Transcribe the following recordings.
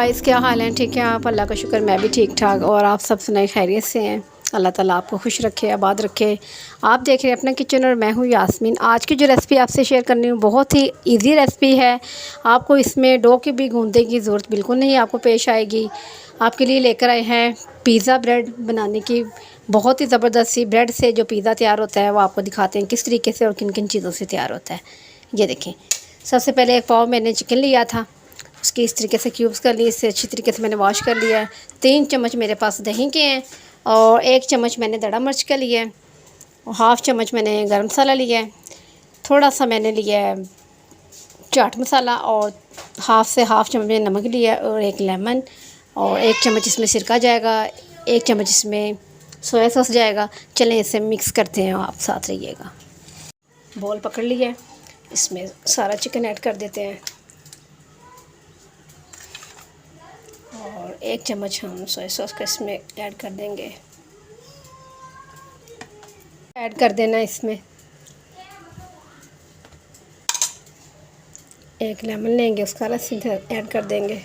Guys, क्या हाल है? ठीक है आप? अल्लाह का शुक्र मैं भी ठीक ठाक। और आप सब सुनाए खैरियत से हैं? अल्लाह ताला आपको खुश रखे, आबाद रखे। आप देख रहे हैं अपना किचन और मैं हूँ यास्मीन। आज की जो रेसिपी आपसे शेयर करनी हूँ बहुत ही इजी रेसिपी है। आपको इसमें डो की भी गूंदने की ज़रूरत बिल्कुल नहीं आपको पेश आएगी। आपके लिए लेकर आए हैं पिज़्ज़ा ब्रेड बनाने की बहुत ही ज़बरदस्त सी ब्रेड से जो पिज़्ज़ा तैयार होता है वो आपको दिखाते हैं किस तरीके से और किन किन चीज़ों से तैयार होता है। ये देखें, सबसे पहले एक पाव मैंने चिकन लिया था, उसके इस तरीके से क्यूब्स कर लिए। इससे अच्छी तरीके से मैंने वॉश कर लिया है। 3 चम्मच मेरे पास दही के हैं और 1 चम्मच मैंने दड़ा मिर्च का लिया है और हाफ़ चम्मच मैंने गरम मसाला लिया है। थोड़ा सा मैंने लिया है चाट मसाला और हाफ़ चम्मच मैंने नमक लिया है और 1 लेमन और 1 चम्मच इसमें सिरका जाएगा, 1 चम्मच इसमें सोया सॉस जाएगा। चलें इसे मिक्स करते हैं, आप साथ रहिएगा। बॉल पकड़ लिया है, इसमें सारा चिकन ऐड कर देते हैं और 1 चम्मच हम सोया सॉस का इसमें ऐड कर देंगे। ऐड कर देना इसमें 1 लेमन लेंगे, उसका रस ऐड कर देंगे।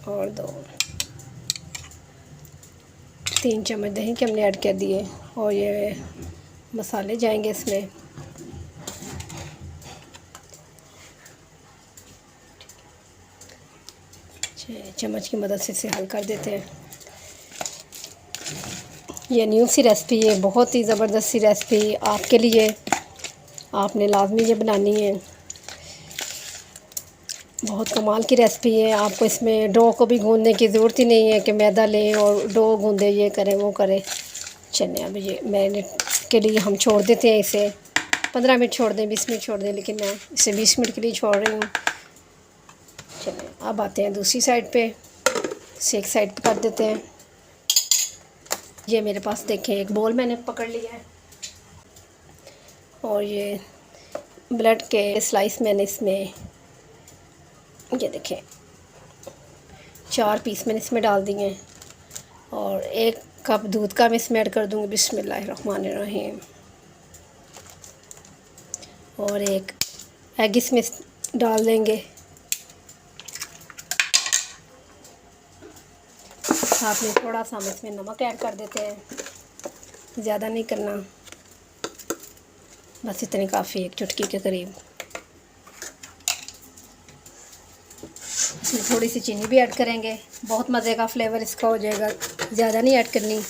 और 3 चम्मच दही के हमने ऐड कर दिए और ये मसाले जाएंगे इसमें। 6 चम्मच की मदद से इसे हल कर देते हैं। ये न्यू सी रेसिपी है, बहुत ही ज़बरदस्त सी रेसिपी आपके लिए, आपने लाजमी ये बनानी है। बहुत कमाल की रेसिपी है। आपको इसमें डो को भी गूंदने की ज़रूरत ही नहीं है कि मैदा लें और डो गूंदे, ये करें वो करें। चलिए अब ये मैरिनेट के लिए हम छोड़ देते हैं इसे। 15 मिनट छोड़ दें, 20 मिनट छोड़ दें, लेकिन मैं इसे 20 मिनट के लिए छोड़ रही हूँ। चलिए अब आते हैं दूसरी साइड पे, इसे एक साइड पे कर देते हैं। ये मेरे पास देखें एक बोल मैंने पकड़ लिया है और ये ब्रेड के स्लाइस मैंने इसमें, ये देखें 4 पीस मैंने इसमें डाल दिए हैं और 1 कप दूध का मैं इसमें ऐड कर दूँगी। बिस्मिल्लाहिर्रहमानिर्रहीम। और 1 एग इसमें डाल देंगे। साथ में थोड़ा सा हम इसमें नमक ऐड कर देते हैं, ज़्यादा नहीं करना, बस इतनी काफ़ी, 1 चुटकी के करीब। इसमें थोड़ी सी चीनी भी ऐड करेंगे, बहुत मज़े का फ्लेवर इसका हो जाएगा। ज़्यादा नहीं ऐड करनी।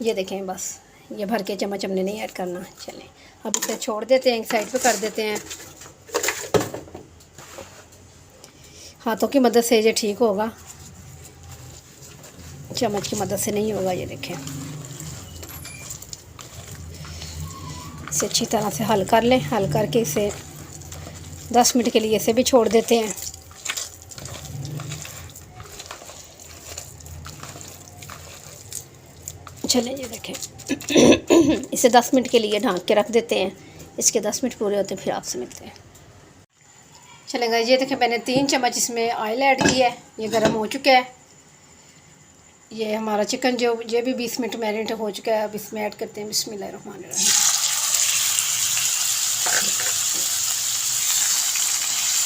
ये देखें बस ये भर के चम्मच हमने नहीं ऐड करना। चलें अब इसे छोड़ देते हैं, एक साइड पे कर देते हैं। हाथों की मदद से ये ठीक होगा, चम्मच की मदद से नहीं होगा। ये देखें, इसे अच्छी तरह से हल कर लें। हल करके इसे 10 मिनट के लिए इसे भी छोड़ देते हैं। चलें ये देखें इसे 10 मिनट के लिए ढक के रख देते हैं। इसके 10 मिनट पूरे होते हैं फिर आपसे मिलते हैं। चलेंगे, ये देखें मैंने 3 चम्मच इसमें ऑयल ऐड किया है, ये गर्म हो चुका है। ये हमारा चिकन जो ये भी 20 मिनट मैरिनेट हो चुका है। अब इसमें ऐड करते हैं बिस्मिल्लाहिर्रहमानिर्रहीम।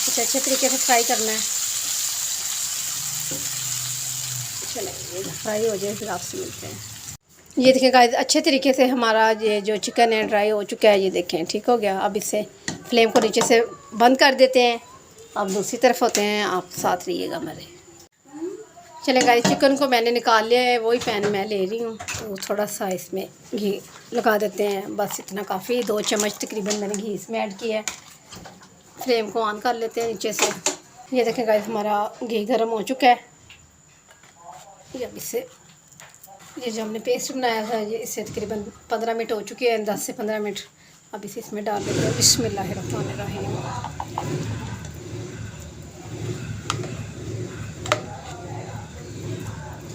इसे अच्छे तरीके से फ्राई करना है। चलें ये फ्राई हो जाए फिर आपसे मिलते हैं। ये देखें गाइस, अच्छे तरीके से हमारा ये जो चिकन है ड्राई हो चुका है। ये देखें ठीक हो गया। अब इसे फ्लेम को नीचे से बंद कर देते हैं। अब दूसरी तरफ होते हैं, आप साथ रहिएगा मेरे। चलें गाइस, चिकन को मैंने निकाल लिया है, वही पैन मैं ले रही हूँ। तो थोड़ा सा इसमें घी लगा देते हैं, बस इतना काफ़ी। 2 चम्मच तकरीबन मैंने घी इसमें ऐड किया है। फ्लेम को ऑन कर लेते हैं नीचे से। ये देखें गाइस, हमारा घी गर्म हो चुका है। ये अब इसे, ये जो हमने पेस्ट बनाया था, ये इससे तकरीबन 15 मिनट हो चुके हैं, 10 से 15 मिनट। अब इसे इसमें डाल देते हैं बिस्मिल्लाहिर्रहमानिर्रहीम।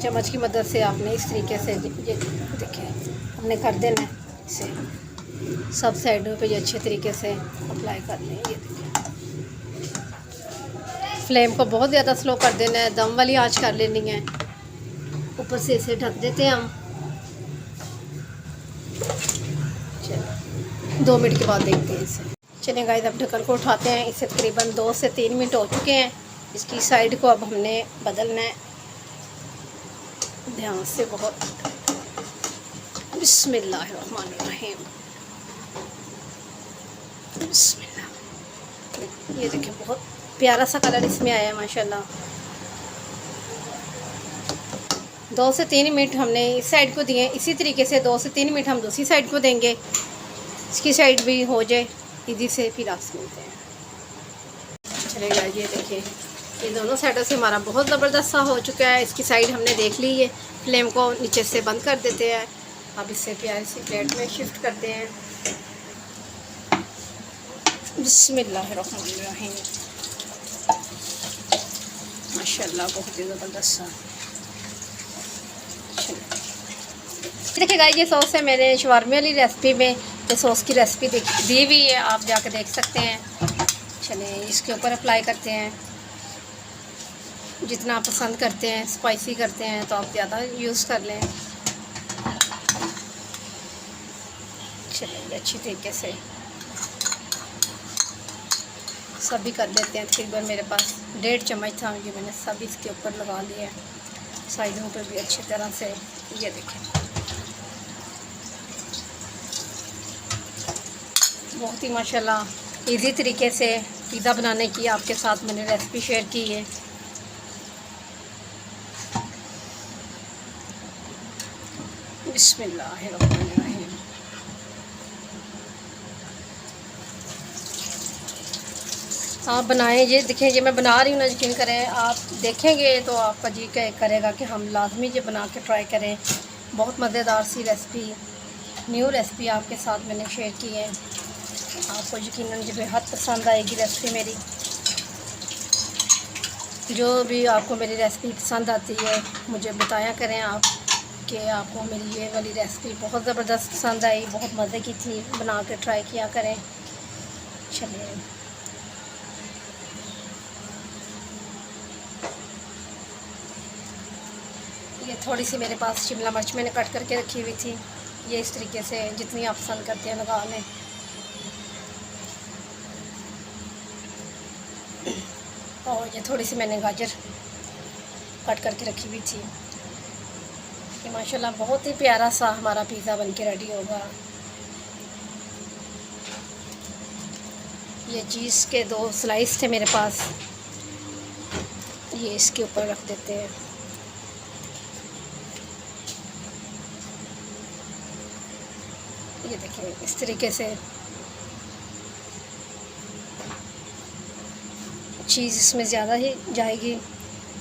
चम्मच की मदद से आपने इस तरीके से ये देखें हमने कर देना है। इसे सब साइडों पे ये अच्छे तरीके से अप्लाई कर लें। ये देखें, फ्लेम को बहुत ज़्यादा स्लो कर देना है, दम वाली आंच कर लेनी है। ऊपर से इसे ढक देते हैं हम। चलो 2 मिनट के बाद देखते हैं इसे। चलिए गाइस अब ढक्कन को उठाते हैं। इसे तकरीबन 2 से 3 मिनट हो चुके हैं। इसकी साइड को अब हमने बदलना है ध्यान से बहुत। बिस्मिल्लाहिर्रहमानिर्रहीम। बिस्मिल्लाह। ये देखिए बहुत प्यारा सा कलर इसमें आया है माशाल्लाह। 2 से 3 मिनट हमने इस साइड को दिए। इसी तरीके से 2 से 3 मिनट हम दूसरी साइड को देंगे। इसकी साइड भी हो जाए इधर से, फिर आपसे मिलते हैं। चलेगा ये देखिए ये दोनों साइडों से हमारा बहुत ज़बरदस्त सा हो चुका है। इसकी साइड हमने देख ली है। फ्लेम को नीचे से बंद कर देते हैं। अब इससे प्यारी सी प्लेट में शिफ्ट करते हैं। बिस्मिल्लाहिर्रहमानिर्रहीम। माशाल्लाह बहुत ही ज़बरदस्त सा। देखिए गाइस ये सॉस है मैंने शवारमे वाली रेसिपी में ये सॉस की रेसिपी दी हुई है, आप जाकर देख सकते हैं। चलिए इसके ऊपर अप्लाई करते हैं। जितना आप पसंद करते हैं स्पाइसी करते हैं तो आप ज़्यादा यूज़ कर लें। चलिए अच्छी तरीके से सभी कर लेते हैं। तकरीबन मेरे पास 1.5 चम्मच था, ये मैंने सब इसके ऊपर लगा लिया है। साइडों पर भी अच्छी तरह से ये देखें। बहुत ही माशाल्लाह इजी तरीके से पिज़्ज़ा बनाने की आपके साथ मैंने रेसिपी शेयर की है। बिस्मिल्लाहिर्रहमानिर्रहीम। आप बनाएं। ये देखें ये मैं बना रही हूँ ना, यकीन करें आप देखेंगे तो आपका जी करेगा कि हम लाजमी ये बना के ट्राई करें। बहुत मज़ेदार सी रेसिपी, न्यू रेसिपी आपके साथ मैंने शेयर की है। आपको यकीनन जो बेहद पसंद आएगी रेसिपी मेरी। जो भी आपको मेरी रेसिपी पसंद आती है मुझे बताया करें आप कि आपको मेरी ये वाली रेसिपी बहुत ज़बरदस्त पसंद आई, बहुत मज़े की थी, बना के ट्राई किया करें। चलिए ये थोड़ी सी मेरे पास शिमला मिर्च मैंने कट करके रखी हुई थी। ये इस तरीके से जितनी आप पसंद करते हैं लगा लें। और ये थोड़ी सी मैंने गाजर कट करके रखी हुई थी। कि माशाल्लाह बहुत ही प्यारा सा हमारा पिज़्ज़ा बनके रेडी होगा। ये चीज़ के 2 स्लाइस थे मेरे पास, ये इसके ऊपर रख देते हैं। ये देखिए इस तरीके से चीज़ इसमें ज़्यादा ही जाएगी,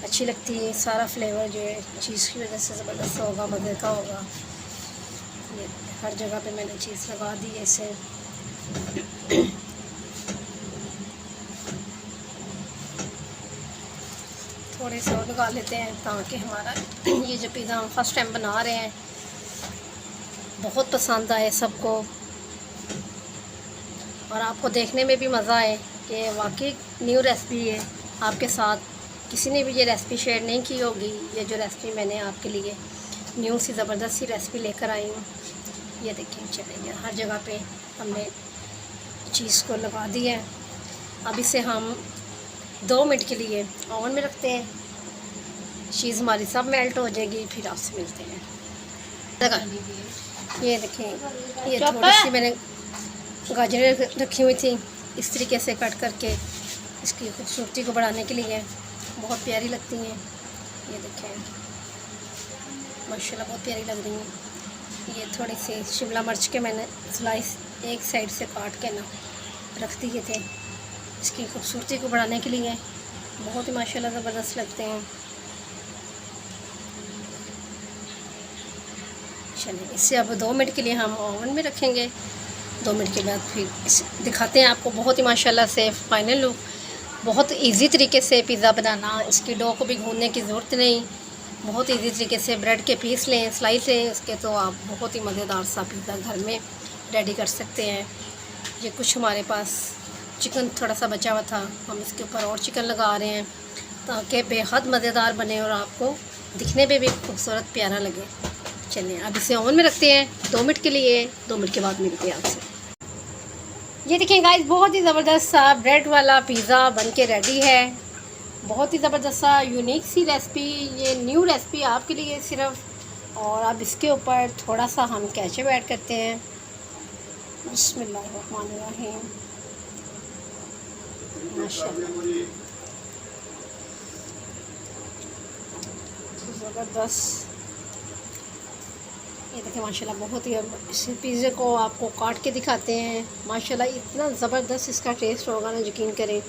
अच्छी लगती है। सारा फ्लेवर जो है चीज़ की वजह से ज़बरदस्त होगा, मज़े का होगा। ये हर जगह पे मैंने चीज़ लगा दी है इसे। थोड़े से और लगा लेते हैं ताकि हमारा ये जो पिज़्ज़ा हम फर्स्ट टाइम बना रहे हैं बहुत पसंद आए सबको, और आपको देखने में भी मज़ा आए कि वाकई न्यू रेसिपी है। आपके साथ किसी ने भी ये रेसिपी शेयर नहीं की होगी। ये जो रेसिपी मैंने आपके लिए न्यू सी ज़बरदस्त सी रेसिपी लेकर आई हूँ। ये देखिए चलिए हर जगह पे हमने चीज़ को लगा दी है। अब इसे हम 2 मिनट के लिए ओवन में रखते हैं। चीज़ हमारी सब मेल्ट हो जाएगी, फिर आपसे मिलते हैं। ये देखें ये थोड़ी सी मैंने गाजरें रखी हुई थी, इस तरीके से कट करके इसकी खूबसूरती को बढ़ाने के लिए बहुत प्यारी लगती हैं। ये देखें माशाल्लाह बहुत प्यारी लग रही हैं। ये थोड़ी सी शिमला मिर्च के मैंने स्लाइस एक साइड से काट के ना रख दिए थे, इसकी खूबसूरती को बढ़ाने के लिए बहुत ही माशाल्लाह ज़बरदस्त लगते हैं। चलिए इससे अब 2 मिनट के लिए हम ओवन में रखेंगे। 2 मिनट के बाद फिर दिखाते हैं आपको बहुत ही माशाल्लाह से फाइनल लुक। बहुत इजी तरीके से पिज़्ज़ा बनाना, इसकी डो को भी गूंदने की ज़रूरत नहीं। बहुत इजी तरीके से ब्रेड के पीस लें, स्लाइस लें उसके, तो आप बहुत ही मज़ेदार सा पिज़्ज़ा घर में रेडी कर सकते हैं। ये कुछ हमारे पास चिकन थोड़ा सा बचा हुआ था, हम इसके ऊपर और चिकन लगा रहे हैं ताकि बेहद मज़ेदार बने और आपको दिखने में भी खूबसूरत प्यारा लगे। चलिए अब इसे ओवन में रखते हैं 2 मिनट के लिए। 2 मिनट के बाद मिलते हैं आपसे। ये देखिए गाइस, बहुत ही ज़बरदस्त सा ब्रेड वाला पिज़्ज़ा बन के रेडी है। बहुत ही ज़बरदस्त सा यूनिक सी रेसिपी, ये न्यू रेसिपी आपके लिए सिर्फ। और अब इसके ऊपर थोड़ा सा हम केचप ऐड करते हैं। बिस्मिल्लाहिर्रहमानिर्रहीम। माशाल्लाह ज़बरदस्त। ये देखिए माशाल्लाह, बहुत ही, अब इस पिज़्ज़े को आपको काट के दिखाते हैं। माशाल्लाह इतना ज़बरदस्त इसका टेस्ट होगा ना, यकीन करें।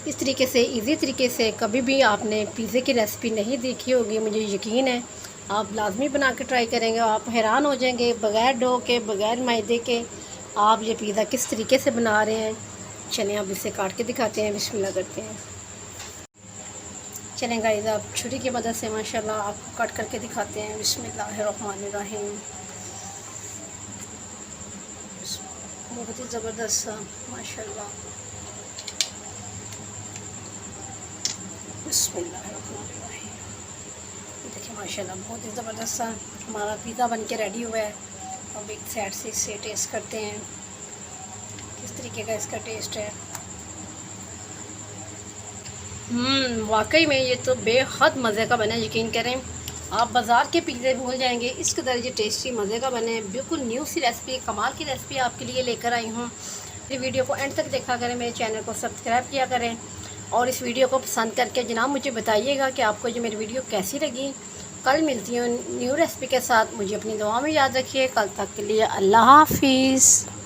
इस तरीके से, इजी तरीके से कभी भी आपने पिज़्ज़े की रेसिपी नहीं देखी होगी, मुझे यकीन है आप लाजमी बना के ट्राई करेंगे। आप हैरान हो जाएंगे, बग़ैर डो के, बग़ैर मैदे के आप ये पिज़्ज़ा किस तरीके से बना रहे हैं। चलें अब इसे काट के दिखाते हैं, बिस्मिल्लाह करते हैं। चलें गाइस, आप छुरी की मदद से माशाल्लाह आपको कट करके दिखाते हैं। बिस्मिल्लाहिर्रहमानिर्रहीम। बहुत ही ज़बरदस्त सा माशाल्लाह। बिस्मिल्लाहिर्रहमानिर्रहीम। देखिए माशाल्लाह, बहुत ही ज़बरदस्त सा हमारा पिज़्ज़ा बन के रेडी हुआ है। अब एक साइड से इसे टेस्ट करते हैं किस तरीके का इसका टेस्ट है। वाकई में ये तो बेहद मज़े का बना है, यकीन करें। आप बाज़ार के पिज़्ज़े भूल जाएंगे, इस कदर ये टेस्टी मज़े का बने। बिल्कुल न्यू सी रेसिपी, कमाल की रेसिपी आपके लिए लेकर आई हूँ। मेरी वीडियो को एंड तक देखा करें, मेरे चैनल को सब्सक्राइब किया करें और इस वीडियो को पसंद करके जनाब मुझे बताइएगा कि आपको जो मेरी वीडियो कैसी लगी। कल मिलती हूँ न्यू रेसिपी के साथ। मुझे अपनी दुआ में याद रखिए। कल तक के लिए अल्लाह हाफिज़।